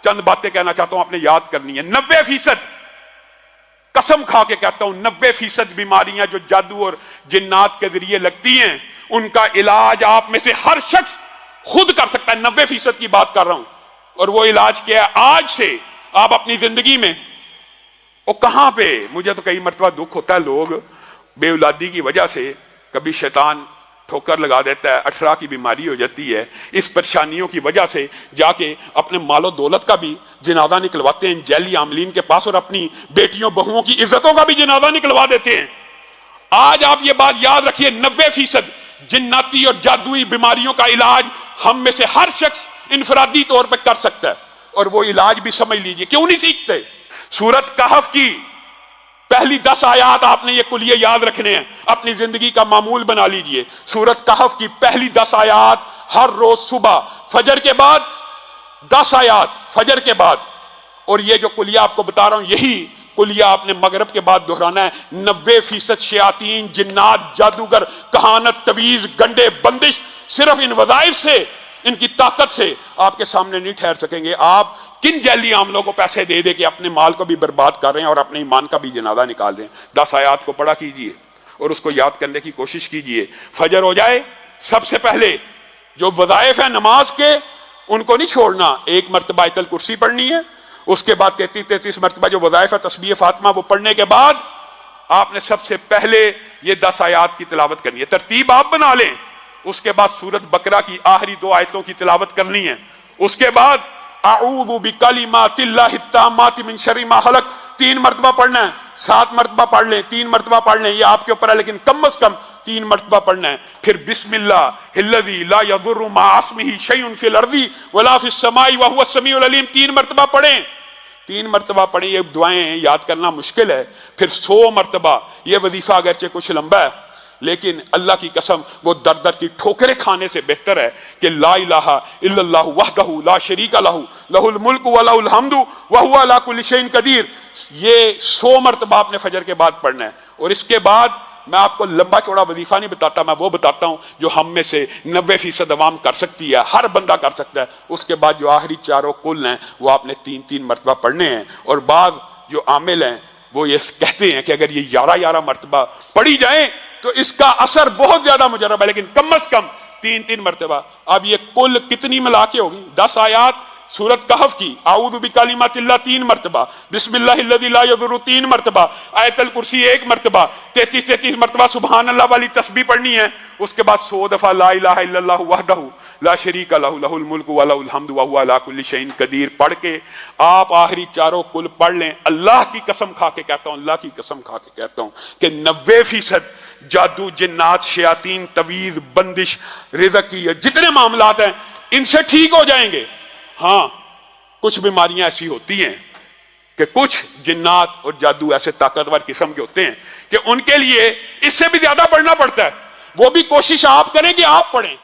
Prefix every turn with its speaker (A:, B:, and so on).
A: چند باتیں کہنا چاہتا ہوں، آپ نے یاد کرنی ہے۔ 90% قسم کھا کے کہتا ہوں 90% بیماریاں جو جادو اور جنات کے ذریعے لگتی ہیں ان کا علاج آپ میں سے ہر شخص خود کر سکتا ہے۔ 90% کی بات کر رہا ہوں۔ اور وہ علاج کیا ہے؟ آج سے آپ اپنی زندگی میں، وہ کہاں پہ، مجھے تو کئی مرتبہ دکھ ہوتا ہے، لوگ بے اولادی کی وجہ سے کبھی شیطان ٹھوکر لگا دیتا ہے، 18 کی بیماری ہو جاتی ہے، اس پریشانیوں کی وجہ سے جا کے اپنے مال و دولت کا بھی جنازہ نکلواتے ہیں جیلی عاملین کے پاس، اور اپنی بیٹیوں بہوؤں کی عزتوں کا بھی جنازہ نکلوا دیتے ہیں۔ آج آپ یہ بات یاد رکھیے، 90% جناتی اور جادوئی بیماریوں کا علاج ہم میں سے ہر شخص انفرادی طور پہ کر سکتا ہے، اور وہ علاج بھی سمجھ لیجئے۔ کیوں نہیں سیکھتے؟ سورت کہف کی پہلی 10 آیات آپ نے یہ کلیے یاد رکھنے ہیں، اپنی زندگی کا معمول بنا لیجئے۔ سورت کہف کی پہلی 10 آیات ہر روز صبح فجر کے بعد 10 آیات فجر کے بعد، اور یہ جو کلیہ آپ کو بتا رہا ہوں یہی کلیہ آپ نے مغرب کے بعد دہرانا ہے۔ 90% شیاطین، جنات، جادوگر، کہانت، تویز، گنڈے، بندش صرف ان وظائف سے، ان کی طاقت سے آپ کے سامنے نہیں ٹھہر سکیں گے۔ آپ کن جیلی عاملوں کو پیسے دے دے کے اپنے مال کو بھی برباد کر رہے ہیں اور اپنے ایمان کا بھی جنازہ نکال دیں۔ 10 آیات کو پڑھا کیجئے اور اس کو یاد کرنے کی کوشش کیجئے۔ فجر ہو جائے، سب سے پہلے جو وظائف ہیں نماز کے ان کو نہیں چھوڑنا۔ 1 مرتبہ آیت الکرسی پڑھنی ہے، اس کے بعد 33 مرتبہ جو وظائف ہے تسبیح فاطمہ وہ پڑھنے کے بعد آپ نے سب سے پہلے یہ 10 آیات کی تلاوت کرنی ہے۔ ترتیب آپ بنا لیں۔ اس کے بعد سورت بقرہ کی آخری 2 آیتوں کی تلاوت کرنی ہے۔ اس کے بعد اعوذ بکلمات اللہ التامات من شر ما خلق 3 مرتبہ پڑھنا ہے۔ 7 مرتبہ پڑھ لیں، 3 مرتبہ پڑھ لیں، یہ آپ کے اوپر ہے، لیکن کم از کم 3 مرتبہ پڑھنا ہے۔ پھر بسم اللہ الذی لا یضر مع اسمہ شیء فی الارض ولا فی السماء وهو السمیع العلیم 3 مرتبہ پڑھیں۔ 3 مرتبہ پڑھیں۔ یہ دعائیں یاد کرنا مشکل ہے۔ پھر 100 مرتبہ، یہ وظیفہ اگرچہ کچھ لمبا ہے لیکن اللہ کی قسم وہ در در کی ٹھوکریں کھانے سے بہتر ہے کہ لا الہ الا اللہ وحدہ لا شریک لہ لہ الملک ولہ الحمد وہو علی کل شیء قدیر۔ یہ 100 مرتبہ آپ نے فجر کے بعد پڑھنا ہے۔ اور اس کے بعد میں آپ کو لمبا چوڑا وظیفہ نہیں بتاتا، میں وہ بتاتا ہوں جو ہم میں سے 90% عوام کر سکتی ہے، ہر بندہ کر سکتا ہے۔ اس کے بعد جو آخری 4 کل ہیں وہ آپ نے 3 مرتبہ پڑھنے ہیں۔ اور بعض جو عامل ہیں وہ یہ کہتے ہیں کہ اگر یہ 11 مرتبہ پڑھی جائیں تو اس کا اثر بہت زیادہ مجرب ہے، لیکن کم از کم 3 مرتبہ۔ اب یہ کل کتنی ملا کے ہوگی؟ 10 آیات سورت کہف کی، اعوذ بکلمات اللہ 3 مرتبہ، بسم اللہ الذی لا یضر 3 مرتبہ، آیت الکرسی 1 مرتبہ، 33 مرتبہ سبحان اللہ والی تسبیح پڑھنی ہے۔ اس کے بعد 100 دفعہ لا الہ الا اللہ وحدہ لا شریک لہ لہ الملک ولہ الحمد وہو علی کل شیء قدیر پڑھ کے آپ آخری 4 کل پڑھ لیں۔ اللہ کی قسم کھا کے کہتا ہوں، اللہ کی قسم کھا کے کہتا ہوں کہ 90% جادو، جنات، شیاطین، تویز، بندش، رزق کی جتنے معاملات ہیں ان سے ٹھیک ہو جائیں گے۔ ہاں کچھ بیماریاں ایسی ہوتی ہیں کہ کچھ جنات اور جادو ایسے طاقتور قسم کے ہوتے ہیں کہ ان کے لیے اس سے بھی زیادہ پڑھنا پڑتا ہے۔ وہ بھی کوشش آپ کریں کہ آپ پڑھیں۔